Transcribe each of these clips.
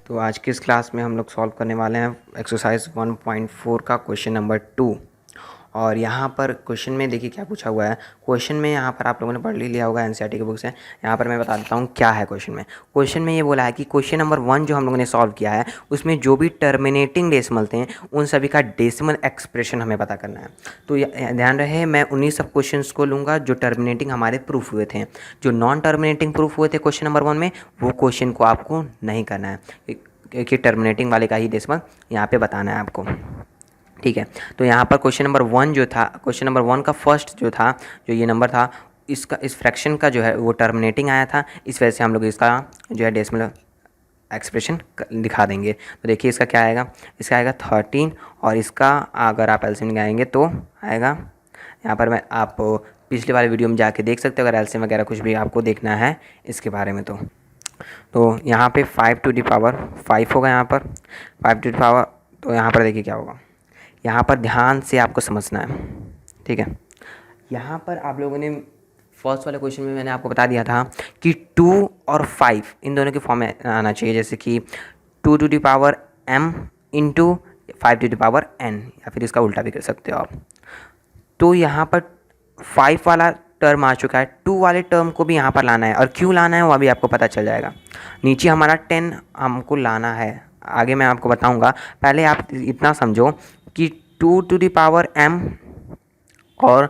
तो आज की इस क्लास में हम लोग सॉल्व करने वाले हैं एक्सरसाइज 1.4 का क्वेश्चन नंबर 2। और यहाँ पर क्वेश्चन में देखिए क्या पूछा हुआ है। क्वेश्चन में यहाँ पर आप लोगों ने पढ़ ही लिया होगा, एनसीईआरटी की बुक से। यहाँ पर मैं बता देता हूँ क्या है क्वेश्चन में ये बोला है कि क्वेश्चन नंबर 1 जो हम लोगों ने सॉल्व किया है उसमें जो भी टर्मिनेटिंग डेसिमल थे उन सभी का डेसिमल एक्सप्रेशन हमें पता करना है। तो ध्यान रहे, मैं उन्हीं सब क्वेश्चन को लूँगा जो टर्मिनेटिंग हमारे प्रूफ हुए थे। जो नॉन टर्मिनेटिंग प्रूफ हुए थे क्वेश्चन नंबर 1 में, वो क्वेश्चन को आपको नहीं करना है कि टर्मिनेटिंग वाले का ही डेसिमल यहाँ पे बताना है आपको। ठीक है, तो यहाँ पर क्वेश्चन नंबर 1 जो था, क्वेश्चन नंबर 1 का फर्स्ट जो था, जो ये नंबर था, इसका इस फ्रैक्शन का जो है वो टर्मिनेटिंग आया था। इस वजह से हम लोग इसका जो है डेसिमल एक्सप्रेशन दिखा देंगे। तो देखिए इसका क्या आएगा, इसका आएगा 13 और इसका अगर आप एलसीएम लगाएंगे तो आएगा, यहाँ पर मैं आप पिछले वाले वीडियो में जाके देख सकते हो अगर एलसीएम वगैरह कुछ भी आपको देखना है इसके बारे में। तो यहाँ पे 5 टू दी पावर 5 होगा, यहाँ पर 5 टू दी पावर। तो यहाँ पर देखिए क्या होगा, यहाँ पर ध्यान से आपको समझना है। ठीक है, यहाँ पर आप लोगों ने फर्स्ट वाले क्वेश्चन में मैंने आपको बता दिया था कि 2 और 5 इन दोनों के फॉर्म में आना चाहिए, जैसे कि 2 to the power m into 5 to the power n, या फिर इसका उल्टा भी कर सकते हो आप। तो यहाँ पर 5 वाला टर्म आ चुका है, 2 वाले टर्म को भी यहाँ पर लाना है, और क्यों लाना है वो अभी आपको पता चल जाएगा। नीचे हमारा 10 हमको लाना है, आगे मैं आपको बताऊँगा। पहले आप इतना समझो कि 2 टू दी पावर m और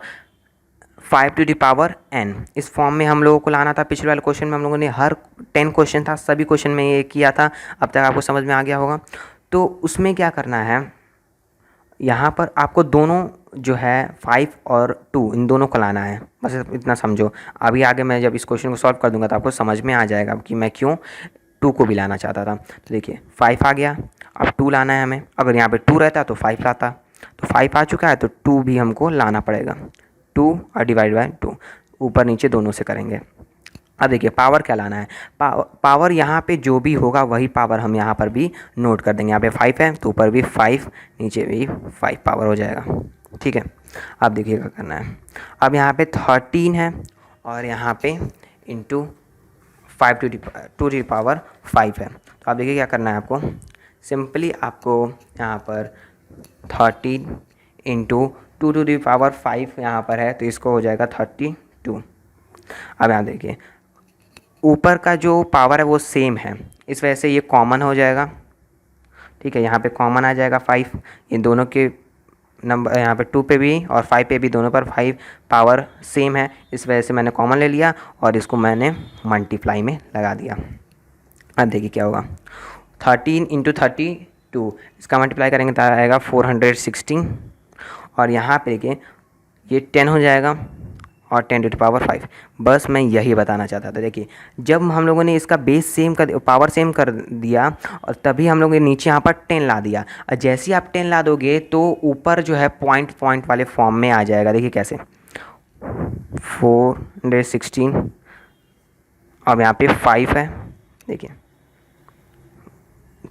5 टू दी पावर n इस फॉर्म में हम लोगों को लाना था। पिछले वाले क्वेश्चन में हम लोगों ने हर 10 क्वेश्चन था, सभी क्वेश्चन में ये किया था। अब तक आपको समझ में आ गया होगा। तो उसमें क्या करना है, यहाँ पर आपको दोनों जो है 5 और 2 इन दोनों को लाना है, बस इतना समझो। अभी आगे मैं जब इस क्वेश्चन को सॉल्व कर दूंगा तो आपको समझ में आ जाएगा कि मैं क्यों 2 को भी लाना चाहता था। तो देखिए 5 आ गया, अब 2 लाना है हमें। अगर यहाँ पे 2 रहता तो 5 लाता, तो 5 आ चुका है तो 2 भी हमको लाना पड़ेगा। 2 और डिवाइड बाय 2, ऊपर नीचे दोनों से करेंगे। अब देखिए पावर क्या लाना है, पावर यहाँ पे जो भी होगा वही पावर हम यहाँ पर भी नोट कर देंगे। यहाँ पे 5 है तो ऊपर भी 5, नीचे भी 5 पावर हो जाएगा। ठीक है, अब देखिए क्या करना है। अब यहाँ पे 13 है और यहाँ पे इंटू 5 टू दी पावर 5 है। तो आप देखिए क्या करना है आपको, सिंपली आपको यहाँ पर 13 इंटू 2 टू दी पावर 5 यहाँ पर है तो इसको हो जाएगा 32। अब यहाँ देखिए ऊपर का जो पावर है वो सेम है, इस वजह से ये कॉमन हो जाएगा। ठीक है, यहाँ पे कॉमन आ जाएगा 5, ये दोनों के नंबर यहाँ पे 2 पे भी और 5 पे भी, दोनों पर 5 पावर सेम है, इस वजह से मैंने कॉमन ले लिया और इसको मैंने मल्टीप्लाई में लगा दिया। अब देखिए क्या होगा, 13 इंटू 32, इसका मल्टीप्लाई करेंगे तो आएगा 416, और यहाँ पे देखिए ये 10 हो जाएगा और 10 टू द पावर 5। बस मैं यही बताना चाहता था। देखिए जब हम लोगों ने इसका बेस सेम कर, पावर सेम कर दिया, और तभी हम लोगों ने नीचे यहाँ पर 10 ला दिया, और जैसे ही आप 10 ला दोगे तो ऊपर जो है पॉइंट पॉइंट वाले फॉर्म में आ जाएगा। देखिए कैसे, 416, अब यहाँ पे 5 है, देखिए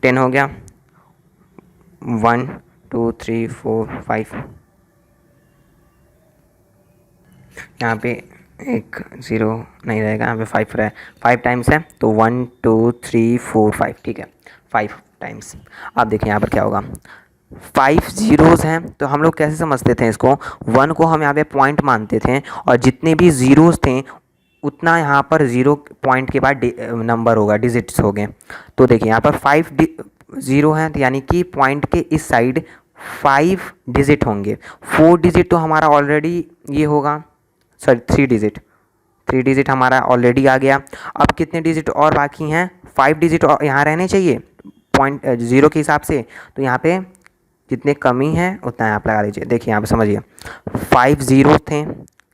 10 हो गया, 1 2 3 4 5, यहाँ पे एक 0 नहीं रहेगा, यहाँ पे 5 रहे, 5 टाइम्स है तो 1 2 3 4 5। ठीक है, 5 टाइम्स। अब देखिए यहाँ पर क्या होगा, 5 ज़ीरोज़ हैं तो हम लोग कैसे समझते थे इसको, 1 को हम यहाँ पे पॉइंट मानते थे और जितने भी ज़ीरोज़ थे उतना यहाँ पर 0 पॉइंट के बाद नंबर होगा, डिजिट्स हो गए। तो देखिए यहाँ पर 5 ज़ीरो हैं तो यानी कि पॉइंट के इस साइड 5 डिजिट होंगे। 4 डिजिट तो हमारा ऑलरेडी ये होगा, सॉरी 3 डिजिट हमारा ऑलरेडी आ गया। अब कितने डिजिट और बाकी हैं, 5 डिजिट और यहाँ रहने चाहिए पॉइंट 0 के हिसाब से। तो यहाँ पे जितने कमी हैं उतना आप लगा लीजिए। देखिए यहाँ पे समझिए 5 ज़ीरो थे,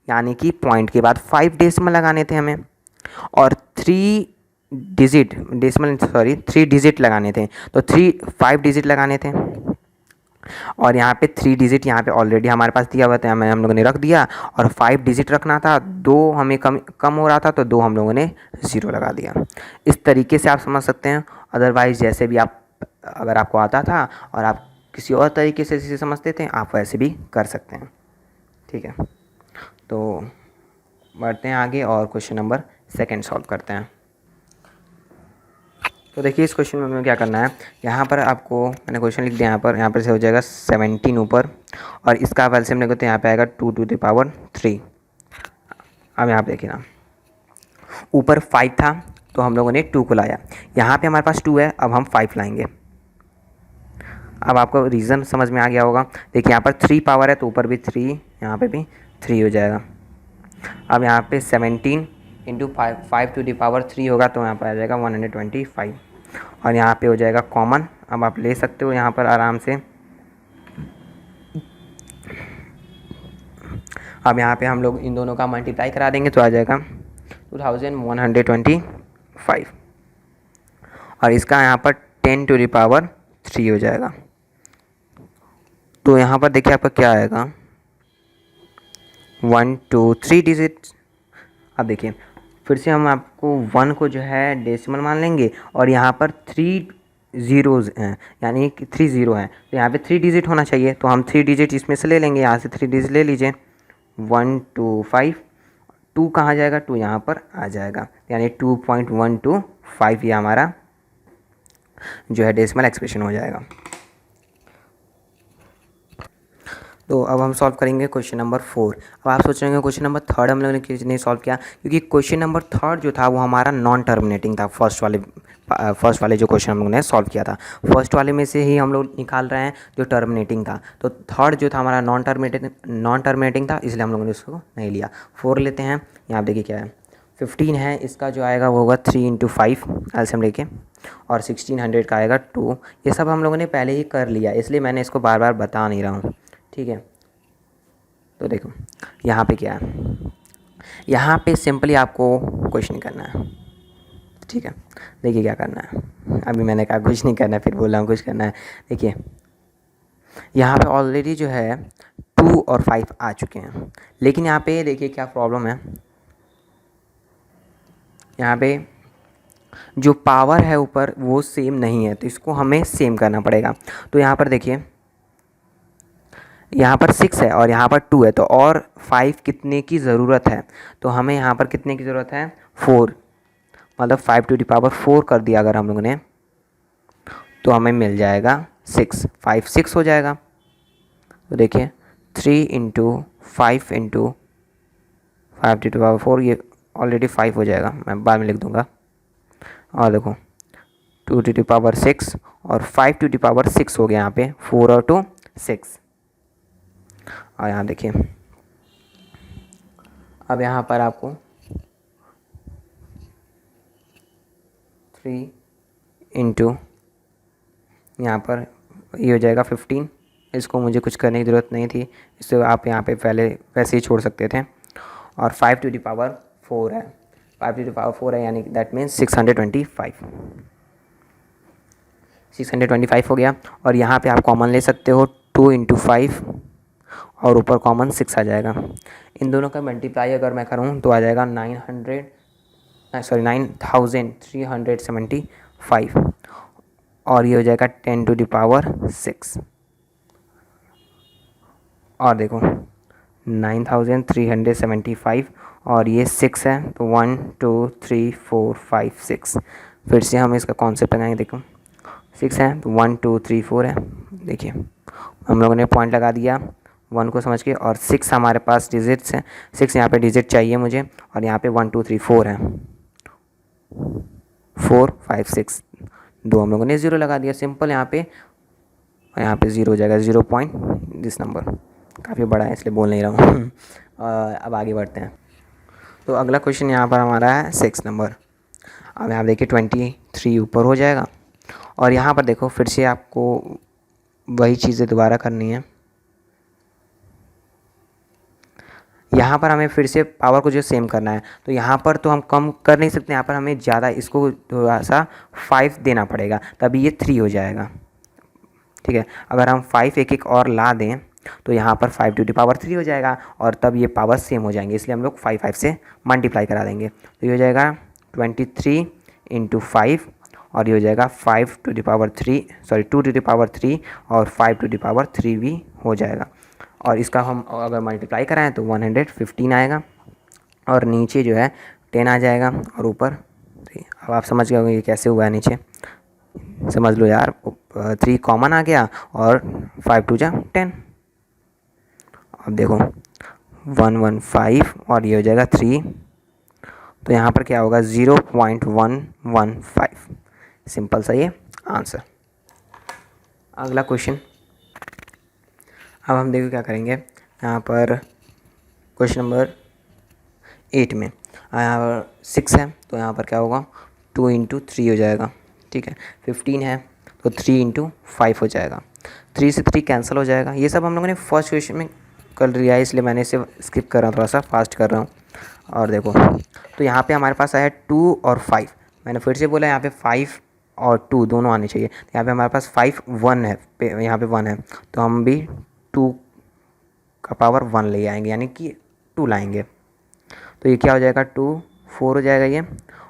यानी कि पॉइंट के बाद 5 डेसिमल लगाने थे हमें, और 3 डिजिट लगाने थे। तो 5 डिजिट लगाने थे, और यहाँ पे 3 डिजिट यहाँ पे ऑलरेडी हमारे पास दिया हुआ था, हम लोगों ने रख दिया। और 5 डिजिट रखना था, 2 हमें कम हो रहा था तो 2 हम लोगों ने 0 लगा दिया। इस तरीके से आप समझ सकते हैं। अदरवाइज़ जैसे भी आप, अगर आपको आता था और आप किसी और तरीके से इसे समझते थे, आप वैसे भी कर सकते हैं। ठीक है, तो बढ़ते हैं आगे और क्वेश्चन नंबर 2 सॉल्व करते हैं। तो देखिए इस क्वेश्चन में हमें क्या करना है, यहाँ पर आपको मैंने क्वेश्चन लिख दिया, यहाँ पर से हो जाएगा 17 ऊपर, और इसका एलसीएम लेंगे तो यहाँ पे आएगा 2⁻3। अब यहाँ पे देखिए ना, ऊपर 5 था तो हम लोगों ने 2 को लाया, यहाँ पे हमारे पास 2 है, अब हम 5 लाएंगे। अब आपको रीज़न समझ में आ गया होगा। देखिए यहाँ पर 3 पावर है तो ऊपर भी 3, यहाँ पे भी 3 हो जाएगा। अब यहाँ पे 17 इंटू 5⁵ होगा तो यहाँ पर आ जाएगा 125, और यहाँ पे हो जाएगा कॉमन। अब आप ले सकते हो यहाँ पर आराम से। अब यहाँ पे हम लोग इन दोनों का मल्टीप्लाई करा देंगे तो आ जाएगा 2125, और इसका यहाँ पर 10⁻³ हो जाएगा। तो यहाँ पर देखिए आपका क्या आएगा, 1 2 3 डिजिट। अब देखिए फिर से हम आपको 1 को जो है डेसिमल मान लेंगे, और यहाँ पर 3 ज़ीरोज़ हैं, यानी कि 3 ज़ीरो हैं, तो यहाँ पे 3 डिजिट होना चाहिए, तो हम 3 डिजिट इसमें से ले लेंगे। यहाँ से 3 डिजिट ले लीजिए, 1 2 5। 2 कहाँ जाएगा, 2 यहाँ पर आ जाएगा, यानी 2.125 ये हमारा जो है डेसिमल एक्सप्रेशन हो जाएगा। तो अब हम सॉल्व करेंगे क्वेश्चन नंबर 4। अब आप सोच रहे होंगे क्वेश्चन नंबर 3 हम लोगों ने क्यों नहीं सॉल्व किया, क्योंकि क्वेश्चन नंबर 3 जो था वो हमारा नॉन टर्मिनेटिंग था। फर्स्ट वाले जो क्वेश्चन हम लोगों ने सॉल्व किया था, फर्स्ट वाले में से ही हम लोग निकाल रहे हैं जो टर्मिनेटिंग था। तो 3 जो था हमारा नॉन टर्मिनेटिंग था, इसलिए हम लोगों ने उसको नहीं लिया। 4 लेते हैं। यहाँ देखिए क्या है, 15 है, इसका जो आएगा वो होगा 3 × 5 एलसीएम लेके, और 1600 का आएगा 2। ये सब हम लोगों ने पहले ही कर लिया, इसलिए मैंने इसको बार बार बता नहीं रहा हूँ, ठीक है। तो देखो यहाँ पे क्या है, यहाँ पे सिंपली आपको कुछ नहीं करना है, ठीक है। देखिए क्या करना है, अभी मैंने कहा कुछ नहीं करना है, फिर बोल रहा हूँ कुछ करना है। देखिए यहाँ पे ऑलरेडी जो है 2 और 5 आ चुके हैं, लेकिन यहाँ पे देखिए क्या प्रॉब्लम है, यहाँ पे जो पावर है ऊपर वो सेम नहीं है, तो इसको हमें सेम करना पड़ेगा। तो यहाँ पर देखिए, यहाँ पर 6 है और यहाँ पर 2 है, तो और 5 कितने की ज़रूरत है, तो हमें यहाँ पर कितने की ज़रूरत है, 4, मतलब 5⁴ कर दिया अगर हम लोगों ने, तो हमें मिल जाएगा 6, 5 6 हो जाएगा। तो देखिए 3 × 5 × 5⁴, ये ऑलरेडी 5 हो जाएगा, मैं बाद में लिख दूँगा। और देखो 2⁻6 और 5⁻6 हो गया, यहाँ पे 4 और 2 6। और यहाँ देखिए अब यहाँ पर आपको 3 × यहाँ पर ये हो जाएगा 15। इसको मुझे कुछ करने की ज़रूरत नहीं थी, इससे आप यहाँ पे पहले वैसे ही छोड़ सकते थे। और 5⁴ है, 5⁴ है, यानी दैट मीन्स 625 हो गया। और यहाँ पे आप कॉमन ले सकते हो, 2 × 5 और ऊपर कॉमन 6 आ जाएगा। इन दोनों का मल्टीप्लाई अगर मैं करूँ तो आ जाएगा 9375, और ये हो जाएगा 10⁻6। और देखो 9375 और ये 6 है, तो 1 2 3 4 5 6। फिर से हम इसका कॉन्सेप्ट लगाएंगे। देखो 6 है तो 1 2 3 4 है। देखिए हम लोगों ने पॉइंट लगा दिया 1 को समझ के, और 6 हमारे पास डिजिट्स हैं, 6 यहाँ पे डिजिट चाहिए मुझे, और यहाँ पे 1 2 3 4 है, 4 5 6, 2 हम लोगों ने 0 लगा दिया, सिंपल यहाँ पे। और यहाँ पे 0 हो जाएगा, 0 पॉइंट दिस नंबर, काफ़ी बड़ा है इसलिए बोल नहीं रहा हूँ। अब आगे बढ़ते हैं। तो अगला क्वेश्चन यहाँ पर हमारा है 6 नंबर। अब यहाँ देखिए 23 ऊपर हो जाएगा, और यहाँ पर देखो फिर से आपको वही चीज़ें दोबारा करनी है। यहाँ पर हमें फिर से पावर को जो सेम करना है, तो यहाँ पर तो हम कम कर नहीं सकते, यहाँ पर हमें ज़्यादा इसको थोड़ा सा 5 देना पड़ेगा, तभी ये 3 हो जाएगा, ठीक है। अगर हम 5 एक एक और ला दें तो यहाँ पर 5⁻³ हो जाएगा, और तब ये पावर सेम हो जाएंगे, इसलिए हम लोग 5 से मल्टीप्लाई करा देंगे। तो ये हो जाएगा 23 × 5, और ये हो जाएगा 2⁻3 और 5⁻3 भी हो जाएगा। और इसका हम अगर मल्टीप्लाई कराएं तो 115 आएगा, और नीचे जो है 10 आ जाएगा, और ऊपर 3। अब आप समझ गए होंगे ये कैसे हुआ है नीचे, समझ लो यार। 3 कॉमन आ गया और 5 2 जा 10। अब देखो 115 और ये हो जाएगा 3, तो यहाँ पर क्या होगा 0.115। सिंपल सा ये आंसर। अगला क्वेश्चन, अब हम देखो क्या करेंगे यहाँ पर क्वेश्चन नंबर 8 में। यहाँ पर 6 है तो यहाँ पर क्या होगा 2 इंटू 3 हो जाएगा, ठीक है। 15 है तो 3 इंटू 5 हो जाएगा। 3 से 3 कैंसिल हो जाएगा। ये सब हम लोगों ने फर्स्ट क्वेश्चन में कर लिया है, इसलिए मैंने इसे स्किप कर रहा हूँ, थोड़ा सा फास्ट कर रहा हूँ। और देखो तो यहाँ पे हमारे पास आया 2 और 5। मैंने फिर से बोला यहाँ पे 5 और 2 दोनों आने चाहिए। यहाँ पे हमारे पास 5 1 है, यहाँ पे 1 है, तो हम भी 2 का पावर 1 ले आएंगे, यानी कि 2 लाएंगे। तो ये क्या हो जाएगा 2 4 हो जाएगा ये,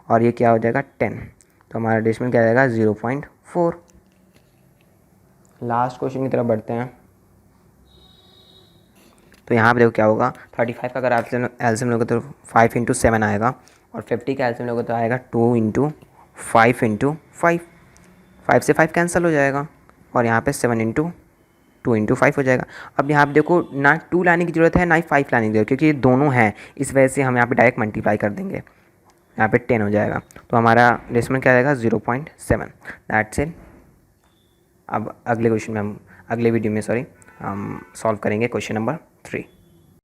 और ये क्या हो जाएगा 10। तो हमारा डेसिमल क्या आ जाएगा 0.4। लास्ट क्वेश्चन की तरफ बढ़ते हैं। तो यहाँ पे देखो क्या होगा 35 का अगर एलसीएम लोगे तो 5 इंटू 7 आएगा, और 50 का एलसीएम लोगे तो आएगा 2 इंटू 5 इंटू 5। 5 से 5 कैंसिल हो जाएगा, और यहाँ पे 7 इंटू 2 इंटू 5 हो जाएगा। अब यहाँ पे देखो ना 2 लाने की ज़रूरत है ना ही 5 लाने की ज़रूरत, क्योंकि ये दोनों हैं, इस वजह से हम यहाँ पे डायरेक्ट मल्टीप्लाई कर देंगे। यहाँ पे 10 हो जाएगा, तो हमारा डेसिमल क्या आएगा 0.7। That's it. अब अगले क्वेश्चन में हम अगले वीडियो में हम सॉल्व करेंगे क्वेश्चन नंबर 3।